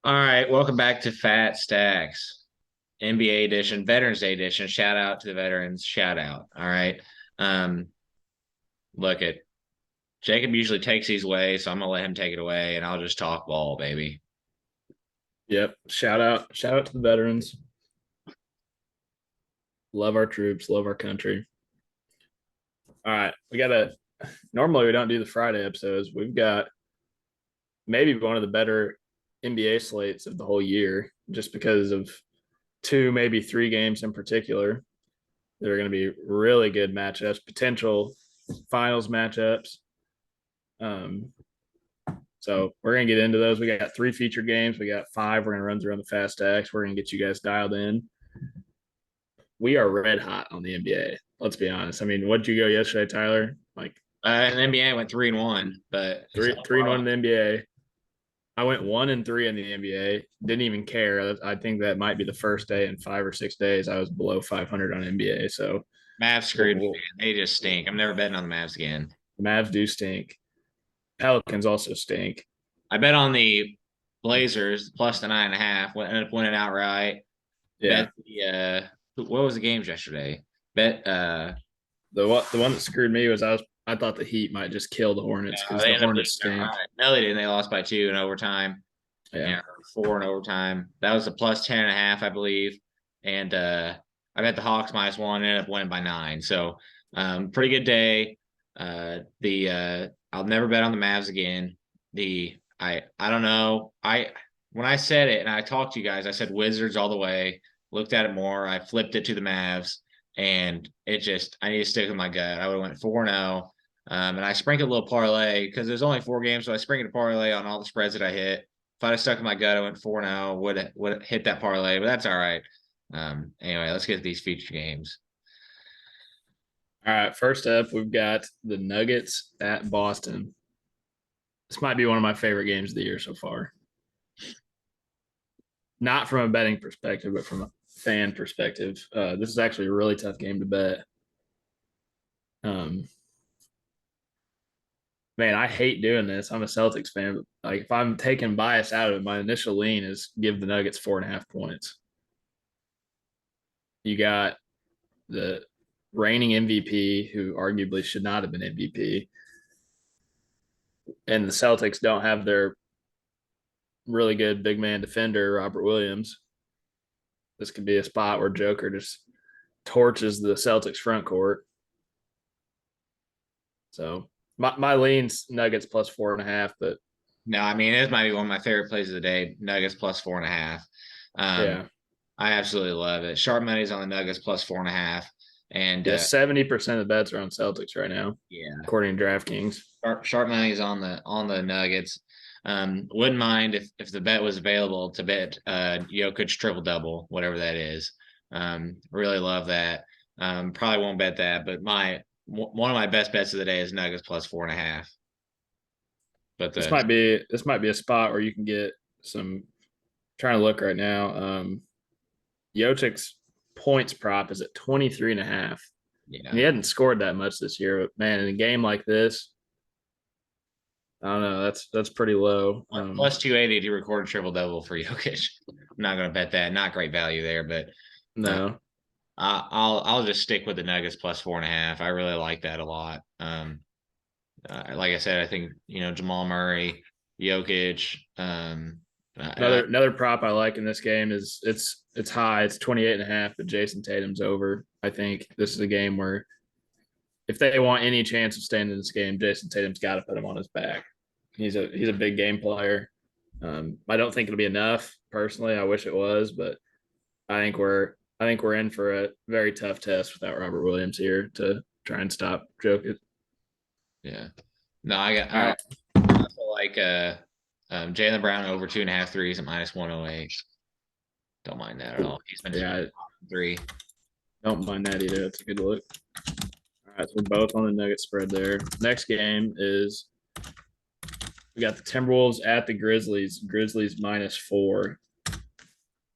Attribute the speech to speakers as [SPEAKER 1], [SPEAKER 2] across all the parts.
[SPEAKER 1] All right, welcome back to Fat Stacks, NBA edition, Veterans Day edition. Shout out to the veterans. Shout out. All right. Um, look at Jacob usually takes these away, so I'm gonna let him take it away, and I'll just talk ball, baby.
[SPEAKER 2] Yep. Shout out to the veterans. Love our troops, love our country. All right. Normally we don't do the Friday episodes. We've got maybe one of the better NBA slates of the whole year, just because of two, maybe three games in particular. They're going to be really good matchups, potential finals matchups. Um, so we're going to get into those. We got three featured games. We got five. We're going to run through on the fast stacks. We're going to get you guys dialed in. We are red hot on the NBA. Let's be honest. I mean, what did you go yesterday, Tyler? Like
[SPEAKER 1] In the NBA, I went 3-1, but
[SPEAKER 2] three and one in the NBA. I went 1-3 in the NBA. Didn't even care. I think that might be the first day in 5 or 6 days I was below 500 on NBA. So
[SPEAKER 1] Mavs screwed me. Man. They just stink. I'm never betting on the Mavs again.
[SPEAKER 2] the Mavs do stink. Pelicans also stink.
[SPEAKER 1] I bet on the Blazers plus the 9.5. Ended up winning outright.
[SPEAKER 2] Yeah.
[SPEAKER 1] Bet the what was the games yesterday? Bet
[SPEAKER 2] The one that screwed me was I thought the Heat might just kill the Hornets because
[SPEAKER 1] they
[SPEAKER 2] the
[SPEAKER 1] ended up
[SPEAKER 2] Hornets
[SPEAKER 1] losing
[SPEAKER 2] stink.
[SPEAKER 1] outright. No, they didn't. They lost by 2 in overtime.
[SPEAKER 2] Yeah.
[SPEAKER 1] Yeah, 4 in overtime. That was a plus 10.5, I believe. And I bet the Hawks -1, ended up winning by 9. So pretty good day. The I'll never bet on the Mavs again. I don't know. When I said it and I talked to you guys, I said Wizards all the way. Looked at it more. I flipped it to the Mavs, and I need to stick with my gut. I would have went 4-0. And I sprinkled a little parlay because there's only 4 games, so I sprinkled a parlay on all the spreads that I hit. If I'd have stuck in my gut, I went 4-0, would hit that parlay, but that's all right. Anyway, let's get these feature games.
[SPEAKER 2] All right. First up, we've got the Nuggets at Boston. This might be one of my favorite games of the year so far. Not from a betting perspective, but from a fan perspective. This is actually a really tough game to bet. Um, man, I hate doing this. I'm a Celtics fan, but like if I'm taking bias out of it, my initial lean is give the Nuggets 4.5 points. You got the reigning MVP, who arguably should not have been MVP, and the Celtics don't have their really good big man defender, Robert Williams. This could be a spot where Joker just torches the Celtics front court. So my lean's Nuggets plus 4.5, but
[SPEAKER 1] No, I mean this might be one of my favorite plays of the day. Nuggets plus 4.5. Um,
[SPEAKER 2] yeah,
[SPEAKER 1] I absolutely love it. Sharp money's on the Nuggets plus 4.5, and
[SPEAKER 2] yeah, 70% of the bets are on Celtics right now,
[SPEAKER 1] yeah,
[SPEAKER 2] according to DraftKings.
[SPEAKER 1] sharp money's on the Nuggets. Wouldn't mind if the bet was available to bet Jokic triple double, whatever that is. Really love that. Probably won't bet that, but one of my best bets of the day is Nuggets plus 4.5. But
[SPEAKER 2] This
[SPEAKER 1] the
[SPEAKER 2] might be a spot where you can get some. Trying to look right now. Jokic's points prop is at 23.5. And
[SPEAKER 1] yeah,
[SPEAKER 2] he hadn't scored that much this year, but man, in a game like this, I don't know. That's pretty low.
[SPEAKER 1] plus 280 to record a triple double for Jokic. I'm not going to bet that. Not great value there, but uh,
[SPEAKER 2] No,
[SPEAKER 1] I'll just stick with the Nuggets plus 4.5. I really like that a lot. Like I said, I think Jamal Murray, Jokic.
[SPEAKER 2] another prop I like in this game is it's high. It's 28.5, but Jason Tatum's over. I think this is a game where if they want any chance of staying in this game, Jason Tatum's got to put him on his back. He's a big game player. I don't think it'll be enough personally. I wish it was, but I think we're in for a very tough test without Robert Williams here to try and stop Jokic.
[SPEAKER 1] yeah. No,
[SPEAKER 2] All
[SPEAKER 1] I
[SPEAKER 2] right,
[SPEAKER 1] also like Jaylen Brown over 2.5 threes at -108. Don't mind that at all. He's been
[SPEAKER 2] yeah, I
[SPEAKER 1] three.
[SPEAKER 2] don't mind that either. That's a good look. All right, so we're both on the Nugget spread there. Next game is we got the Timberwolves at the Grizzlies. Grizzlies -4.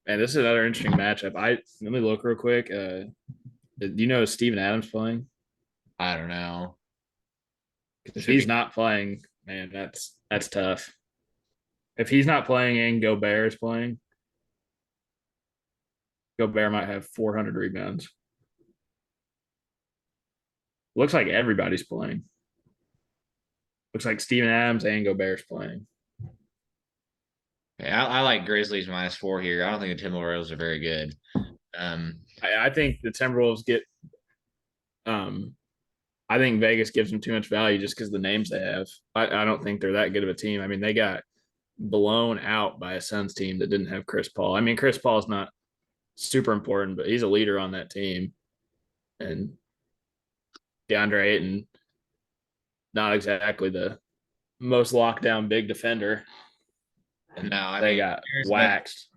[SPEAKER 2] And this is another interesting matchup. Let me look real quick. Do you know Steven Adams playing?
[SPEAKER 1] I don't know.
[SPEAKER 2] If
[SPEAKER 1] Should
[SPEAKER 2] he's
[SPEAKER 1] be
[SPEAKER 2] not playing, man, that's tough. If he's not playing and Gobert is playing, Gobert might have 400 rebounds. Looks like everybody's playing. Looks like Steven Adams and Gobert's playing.
[SPEAKER 1] Yeah, I like Grizzlies -4 here. I don't think the Timberwolves are very good.
[SPEAKER 2] I think the Timberwolves get. Um, I think Vegas gives them too much value just because the names they have. I don't think they're that good of a team. I mean, they got blown out by a Suns team that didn't have Chris Paul. I mean, Chris Paul's not super important, but he's a leader on that team. And DeAndre Ayton, not exactly the most lockdown big defender. And
[SPEAKER 1] no, I
[SPEAKER 2] they
[SPEAKER 1] mean
[SPEAKER 2] got waxed.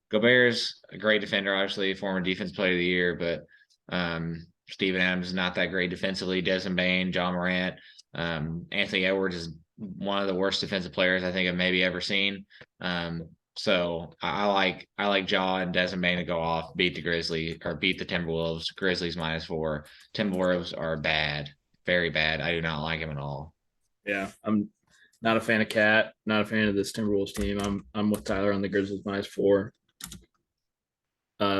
[SPEAKER 1] Gobert's a great defender, obviously, former defense player of the year, but Steven Adams is not that great defensively. Desmond Bane, John Morant, Anthony Edwards is one of the worst defensive players I think I've maybe ever seen. So I like Jaw and Desmond Bane to go off, beat the Grizzlies or beat the Timberwolves. Grizzlies -4. Timberwolves are bad, very bad. I do not like them at all.
[SPEAKER 2] Yeah, I'm not a fan of Cat. Not a fan of this Timberwolves team. I'm with Tyler on the Grizzlies -4.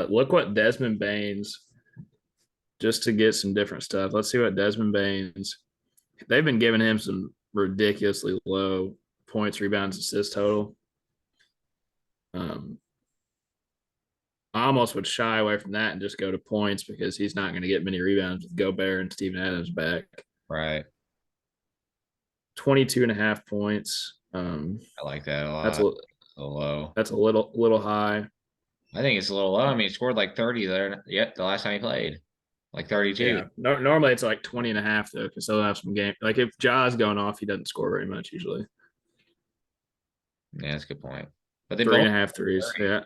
[SPEAKER 2] Look what Desmond Bane's just to get some different stuff. Let's see what Desmond Bane's. They've been giving him some ridiculously low points, rebounds, assists total. I almost would shy away from that and just go to points because he's not going to get many rebounds with Gobert and Steven Adams back.
[SPEAKER 1] Right.
[SPEAKER 2] 22 and a half points.
[SPEAKER 1] I like that a lot.
[SPEAKER 2] That's
[SPEAKER 1] a low.
[SPEAKER 2] That's a little high.
[SPEAKER 1] I think it's a little low. I mean, he scored like 30 there. Yep, the last time he played. Like 32.
[SPEAKER 2] Yeah. Normally it's like 20 and a half though, because they'll have some game. Like if Ja's going off, he doesn't score very much usually.
[SPEAKER 1] Yeah, that's a good point. But they
[SPEAKER 2] 3.5 threes. Yeah.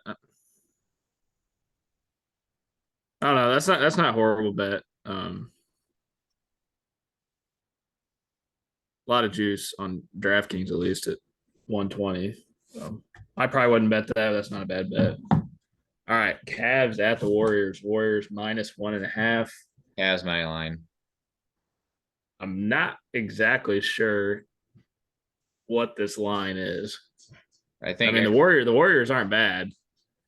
[SPEAKER 2] I don't know. That's not a horrible bet. A lot of juice on DraftKings at least at 120. So I probably wouldn't bet that. That's not a bad bet. All right, Cavs at the Warriors. Warriors -1.5.
[SPEAKER 1] Cavs money line.
[SPEAKER 2] I'm not exactly sure what this line is.
[SPEAKER 1] I think
[SPEAKER 2] the Warriors aren't bad.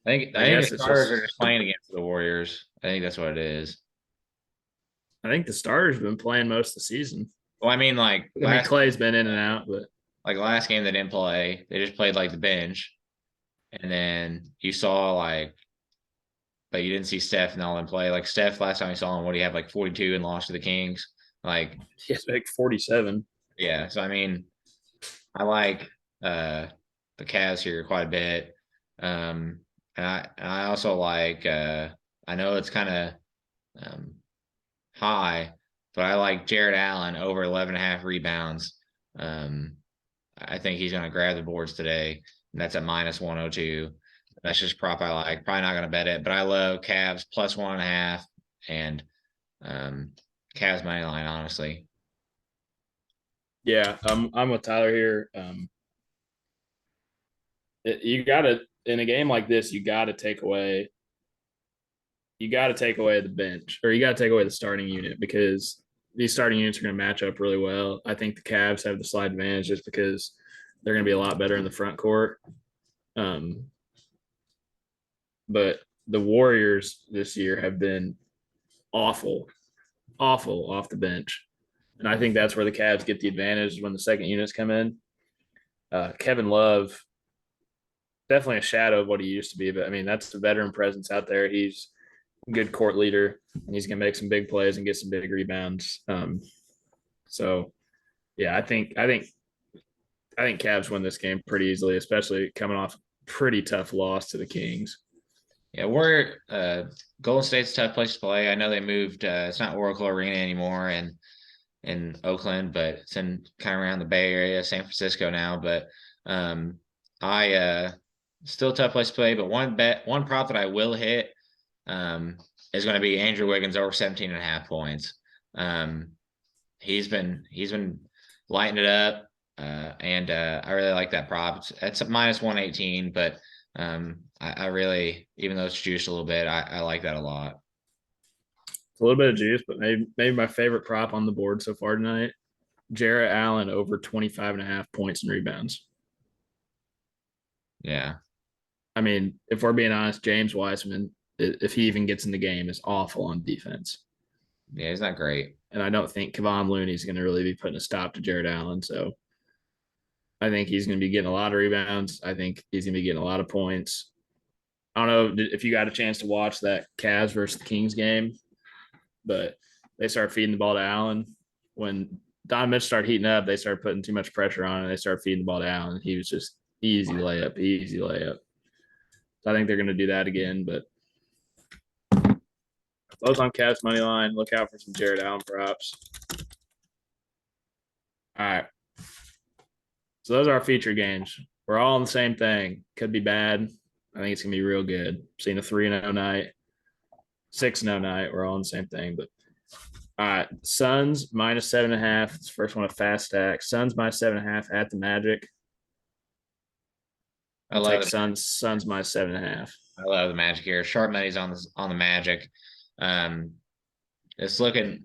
[SPEAKER 1] I think the Stars are just playing against the Warriors. I think that's what it is.
[SPEAKER 2] I think the Stars have been playing most of the season.
[SPEAKER 1] Well, I mean,
[SPEAKER 2] Clay's been in and out, but
[SPEAKER 1] like last game they didn't play. They just played like the bench, and then you saw but you didn't see Steph and all them play. Like Steph, last time you saw him, what do you have, like 42 and lost to the Kings? Like
[SPEAKER 2] he has like 47.
[SPEAKER 1] Yeah, so I mean, I like the Cavs here quite a bit. And I also like I know it's kind of high, but I like Jared Allen over 11.5 rebounds. I think he's going to grab the boards today, and that's at -102. That's just prop I like. Probably not going to bet it, but I love Cavs +1.5 and Cavs money line, honestly.
[SPEAKER 2] Yeah, I'm with Tyler here. You got to in a game like this, you got to take away the bench, or you got to take away the starting unit, because these starting units are going to match up really well. I think the Cavs have the slight advantage just because they're going to be a lot better in the front court. But the Warriors this year have been awful off the bench. And I think that's where the Cavs get the advantage when the second units come in. Kevin Love, definitely a shadow of what he used to be, but I mean, that's the veteran presence out there. He's a good court leader, and he's going to make some big plays and get some big rebounds. So yeah, I think Cavs win this game pretty easily, especially coming off a pretty tough loss to the Kings.
[SPEAKER 1] Yeah, Golden State's a tough place to play. I know they moved. It's not Oracle Arena anymore, and in Oakland, but it's in kind of around the Bay Area, San Francisco now. But I still a tough place to play. But one prop that I will hit is going to be Andrew Wiggins over 17.5 points. He's been lighting it up, and I really like that prop. It's -118, but I really, even though it's juiced a little bit, I like that a lot.
[SPEAKER 2] It's a little bit of juice, but maybe my favorite prop on the board so far tonight, Jarrett Allen over 25.5 points and rebounds.
[SPEAKER 1] Yeah.
[SPEAKER 2] I mean, if we're being honest, James Wiseman, if he even gets in the game, is awful on defense.
[SPEAKER 1] Yeah, he's not great.
[SPEAKER 2] And I don't think Kevon Looney is going to really be putting a stop to Jared Allen. So I think he's going to be getting a lot of rebounds. I think he's going to be getting a lot of points. I don't know if you got a chance to watch that Cavs versus the Kings game, but they started feeding the ball to Allen. When Don Mitch started heating up, they started putting too much pressure on, and they started feeding the ball to Allen. He was just easy layup, easy layup. So I think they're going to do that again. But those on Cavs money line, look out for some Jared Allen props. All right. So those are our feature games. We're all on the same thing. Could be bad. I think it's gonna be real good. Seeing a 3-0 night, 6-0 night. We're all on the same thing. But all right, Suns -7.5. It's the first one, a fast stack. Suns -7.5 at the Magic.
[SPEAKER 1] I
[SPEAKER 2] I'll
[SPEAKER 1] love
[SPEAKER 2] take
[SPEAKER 1] the
[SPEAKER 2] Suns -7.5.
[SPEAKER 1] I love the Magic here. Sharp money's on the Magic. Um, it's looking.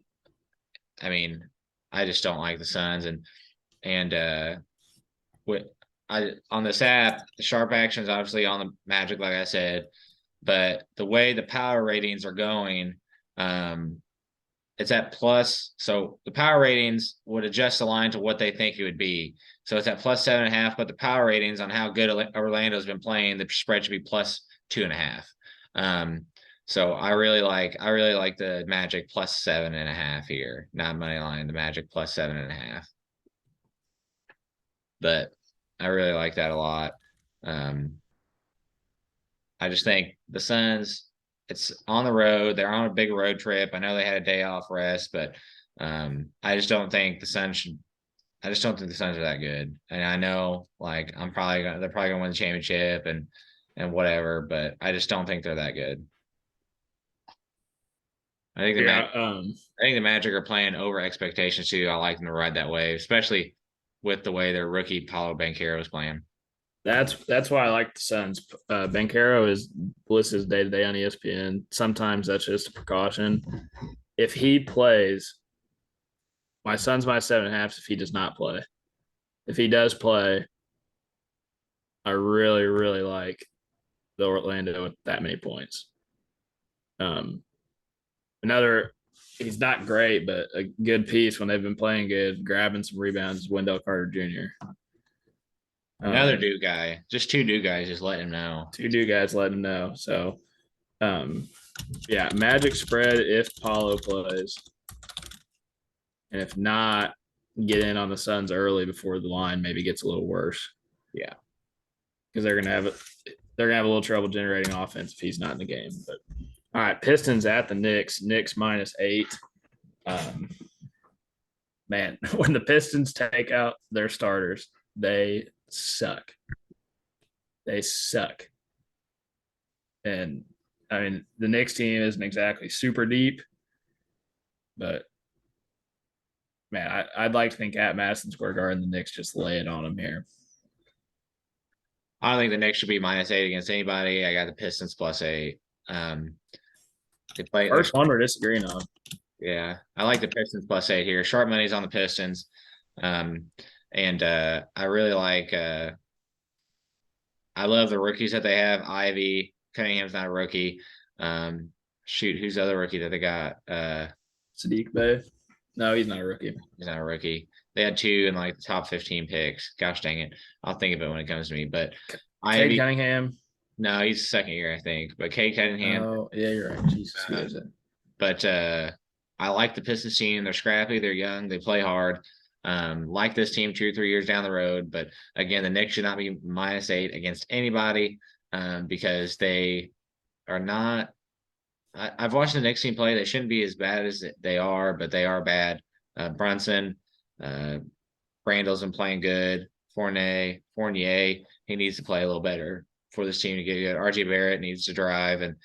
[SPEAKER 1] I mean, I just don't like the Suns and with I on this app, the sharp actions obviously on the Magic, like I said, but the way the power ratings are going, um, it's at plus. So the power ratings would adjust the line to what they think it would be. So it's at +7.5, but the power ratings on how good Orlando's been playing, the spread should be +2.5. Um, so I really like the Magic +7.5 here, not money line, the Magic +7.5. But I really like that a lot. Um, I just think the Suns, it's on the road. They're on a big road trip. I know they had a day off rest, but I just don't think the Suns should. I just don't think the Suns are that good. And I know, like, they're probably gonna win the championship and whatever, but I just don't think they're that good. I think the
[SPEAKER 2] Yeah.
[SPEAKER 1] Magic, I think the Magic are playing over expectations too. I like them to ride that wave, especially with the way their rookie Paulo Banchero is playing.
[SPEAKER 2] That's why I like the Suns. Bancaro is Bliss's day to day on ESPN. Sometimes that's just a precaution. If he plays, my Suns -7.5. If he does not play, if he does play, I really really like the Orlando with that many points. Um, another, he's not great, but a good piece when they've been playing good, grabbing some rebounds is Wendell Carter Jr.
[SPEAKER 1] Another Duke guy, just two Duke guys, just let him know.
[SPEAKER 2] Two new guys let him know. So, yeah, Magic spread if Paulo plays, and if not, get in on the Suns early before the line maybe gets a little worse.
[SPEAKER 1] Yeah.
[SPEAKER 2] Because they're gonna have a little trouble generating offense if he's not in the game. But all right, Pistons at the Knicks. Knicks -8. Man, when the Pistons take out their starters, they suck. They suck. And I mean, the Knicks team isn't exactly super deep, but man, I'd like to think at Madison Square Garden, the Knicks just lay it on them here.
[SPEAKER 1] I don't think the Knicks should be -8 against anybody. I got the Pistons +8. They play
[SPEAKER 2] First one we're disagreeing on.
[SPEAKER 1] yeah. I like the Pistons +8 here. Sharp money's on the Pistons. And I really like I love the rookies that they have. Ivy, Cunningham's not a rookie. Shoot, who's the other rookie that they got?
[SPEAKER 2] Sadiq Bey. No, he's not a rookie.
[SPEAKER 1] He's not a rookie. They had two in like the top 15 picks. Gosh dang it. I'll think of it when it comes to me. But
[SPEAKER 2] Cade Cunningham.
[SPEAKER 1] No, he's second year, I think. But Cade Cunningham.
[SPEAKER 2] Oh, yeah, you're right. Jesus.
[SPEAKER 1] But I like the Pistons team. They're scrappy, they're young, they play hard. Like this team 2 or 3 years down the road. But again, the Knicks should not be -8 against anybody because they are not. I've watched the Knicks team play. They shouldn't be as bad as they are, but they are bad. Brunson, Randall's been playing good. Fournier, he needs to play a little better for this team to get good. RJ Barrett needs to drive and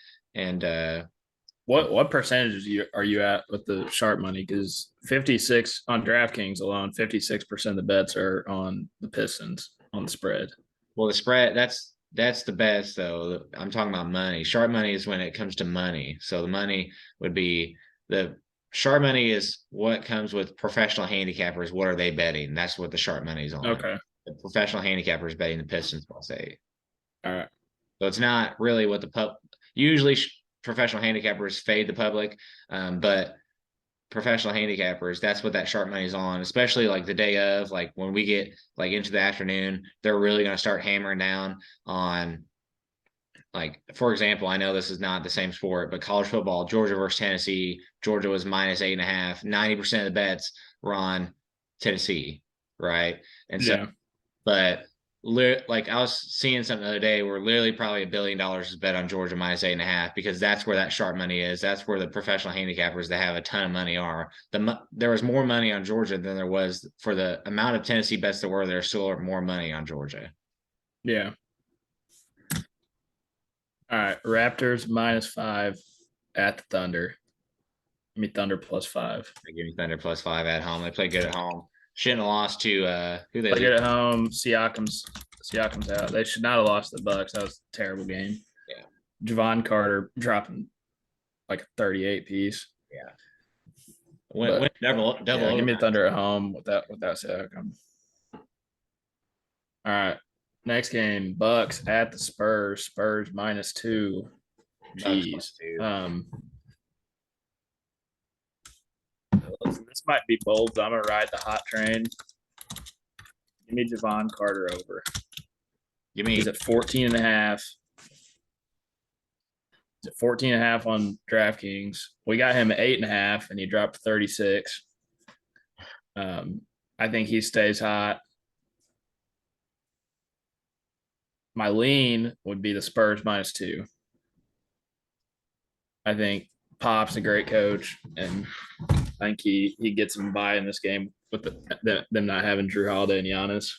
[SPEAKER 2] what percentage are you at with the sharp money? Because 56 on DraftKings alone, 56% of the bets are on the Pistons on the spread.
[SPEAKER 1] Well, the spread that's the best though. I'm talking about money. Sharp money is when it comes to money. So the money would be the sharp money is what comes with professional handicappers. What are they betting? That's what the sharp money is on.
[SPEAKER 2] Okay.
[SPEAKER 1] The professional handicapper is betting the Pistons +8.
[SPEAKER 2] All right.
[SPEAKER 1] So it's not really what the usually professional handicappers fade the public, but professional handicappers, that's what that sharp money is on, especially like the day of, like when we get like into the afternoon, they're really going to start hammering down on, like, for example, I know this is not the same sport, but college football, Georgia versus Tennessee, Georgia was minus 8.5. 90% of the bets were on Tennessee, right? And so,
[SPEAKER 2] Yeah.
[SPEAKER 1] but like I was seeing something the other day where literally probably $1 billion is bet on Georgia minus 8.5 because that's where that sharp money is. That's where the professional handicappers that have a ton of money are. There was more money on Georgia than there was for the amount of Tennessee bets there were. There's still more money on Georgia.
[SPEAKER 2] Yeah. All right. Raptors -5 at the Thunder. Give me Thunder +5.
[SPEAKER 1] They give me Thunder +5 at home. They play good at home. Shouldn't have lost to who they
[SPEAKER 2] Play
[SPEAKER 1] lose.
[SPEAKER 2] good at home. Siakam's out. They should not have lost the Bucks. That was a terrible game.
[SPEAKER 1] Yeah,
[SPEAKER 2] Javon Carter dropping like a 38 piece.
[SPEAKER 1] yeah. Win
[SPEAKER 2] But
[SPEAKER 1] double
[SPEAKER 2] yeah, give me
[SPEAKER 1] overtime.
[SPEAKER 2] the Thunder at home without Siakam. All right. Next game, Bucks at the Spurs. Spurs -2.
[SPEAKER 1] Bucks
[SPEAKER 2] Jeez.
[SPEAKER 1] +2.
[SPEAKER 2] This might be bold, but I'm gonna ride the hot train. Give me Javon Carter over.
[SPEAKER 1] Give me
[SPEAKER 2] He's at 14 and a half. He's at 14 and a half on DraftKings. We got him at 8.5 and he dropped 36. I think he stays hot. My lean would be the Spurs -2. I think Pop's a great coach, and I think he gets them by in this game with them not having Drew Holiday and Giannis.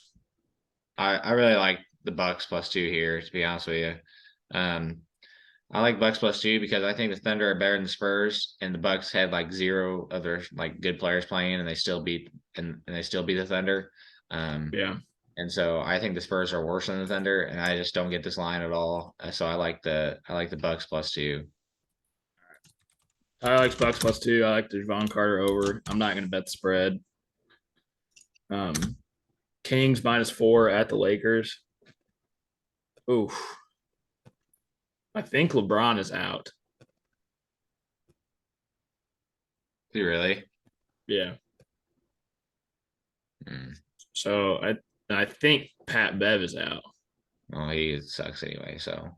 [SPEAKER 1] I really like the Bucks +2 here, to be honest with you. I like Bucks +2 because I think the Thunder are better than the Spurs, and the Bucks had like zero other like good players playing, and they still beat the Thunder.
[SPEAKER 2] Yeah,
[SPEAKER 1] And so I think the Spurs are worse than the Thunder, and I just don't get this line at all. So I like the Bucks +2.
[SPEAKER 2] I like Bucks +2. I like the Javon Carter over. I'm not going to bet the spread. Um, Kings -4 at the Lakers. Oof. I think LeBron is out.
[SPEAKER 1] Do you really?
[SPEAKER 2] Yeah.
[SPEAKER 1] Mm.
[SPEAKER 2] So I think Pat Bev is out.
[SPEAKER 1] Well, he sucks anyway. So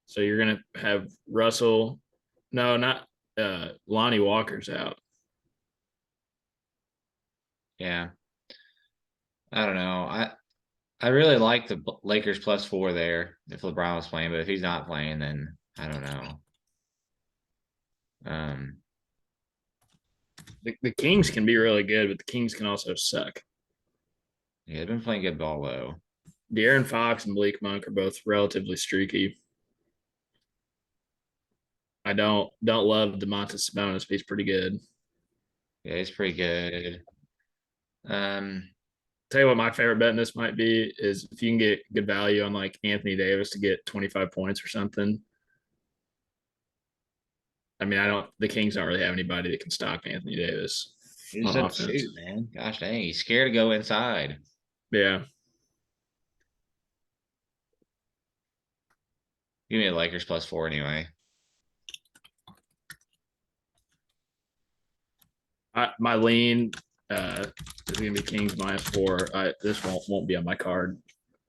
[SPEAKER 2] So you're gonna have Russell. No, not Lonnie Walker's out.
[SPEAKER 1] yeah, I don't know. I really like the Lakers +4 there if LeBron was playing, but if he's not playing, then I don't know. Um,
[SPEAKER 2] The Kings can be really good, but the Kings can also suck.
[SPEAKER 1] yeah, they've been playing good ball though.
[SPEAKER 2] De'Aaron Fox and Malik Monk are both relatively streaky. I don't love Demontis Sabonis, but he's pretty good.
[SPEAKER 1] Yeah, he's pretty good. Um,
[SPEAKER 2] Tell you what, my favorite bet in this might be is if you can get good value on like Anthony Davis to get 25 points or something. I mean, I don't. The Kings don't really have anybody that can stop Anthony Davis
[SPEAKER 1] he just
[SPEAKER 2] on
[SPEAKER 1] doesn't
[SPEAKER 2] offense.
[SPEAKER 1] shoot, man. Gosh dang, he's scared to go inside.
[SPEAKER 2] Yeah,
[SPEAKER 1] Give me the Lakers +4 anyway.
[SPEAKER 2] my lean is gonna be Kings -4. This won't be on my card.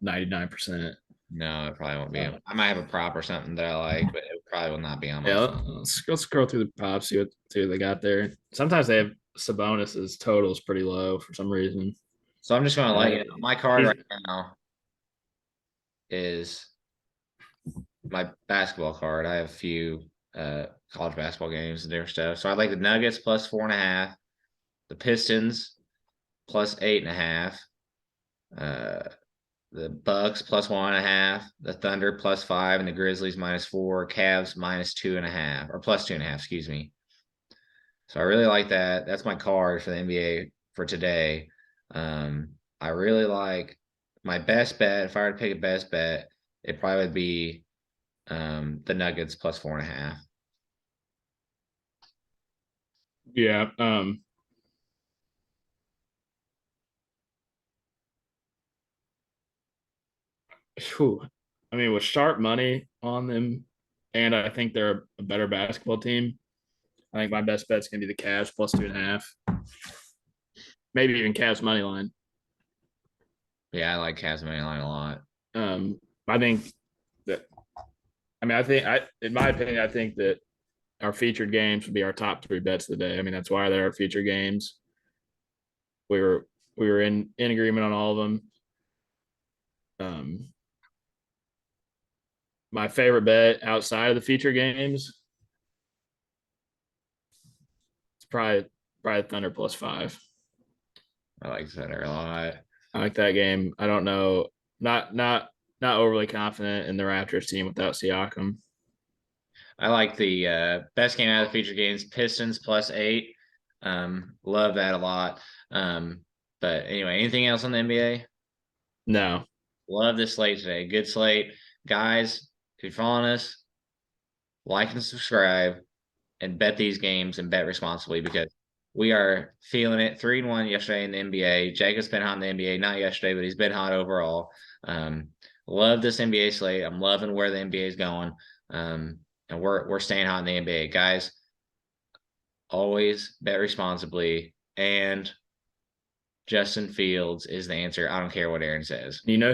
[SPEAKER 2] 99%.
[SPEAKER 1] No, it probably won't be. I might have a prop or something that I like, but it probably will not be on my.
[SPEAKER 2] Yeah, let's go scroll through the pops, see what they got there. Sometimes they have Sabonis's totals pretty low for some reason.
[SPEAKER 1] So I'm just gonna like it. My card
[SPEAKER 2] He's-
[SPEAKER 1] right now is my basketball card. I have a few college basketball games and different stuff. So I like the Nuggets +4.5, the Pistons +8.5, uh the Bucks +1.5, the Thunder +5, and the Grizzlies -4, Cavs -2.5 or +2.5, excuse me. So I really like that. That's my card for the NBA for today. I really like my best bet. If I were to pick a best bet, it probably would be the Nuggets +4.5.
[SPEAKER 2] yeah. Whew. I mean, with sharp money on them, and I think they're a better basketball team. I think my best bet's gonna be the Cavs plus 2.5, maybe even Cavs money line.
[SPEAKER 1] Yeah, I like Cavs money line a lot.
[SPEAKER 2] I think that. I mean, in my opinion, I think that our featured games would be our top three bets of the day. I mean, that's why they're our featured games. We were in agreement on all of them. Um, my favorite bet outside of the feature games, it's probably Thunder plus 5.
[SPEAKER 1] I like Thunder a lot.
[SPEAKER 2] I like that game. I don't know, not overly confident in the Raptors team without Siakam.
[SPEAKER 1] I like the best game out of the feature games, Pistons plus 8. Love that a lot. But anyway, anything else on the NBA?
[SPEAKER 2] No,
[SPEAKER 1] Love this slate today. Good slate. Guys, if you're following us, like and subscribe and bet these games and bet responsibly because we are feeling it. 3-1 yesterday in the NBA. Jacob's been hot in the NBA, not yesterday, but he's been hot overall. Um, love this NBA slate. I'm loving where the NBA is going. And we're staying hot in the NBA. Guys, always bet responsibly. And Justin Fields is the answer. I don't care what Aaron says.
[SPEAKER 2] you know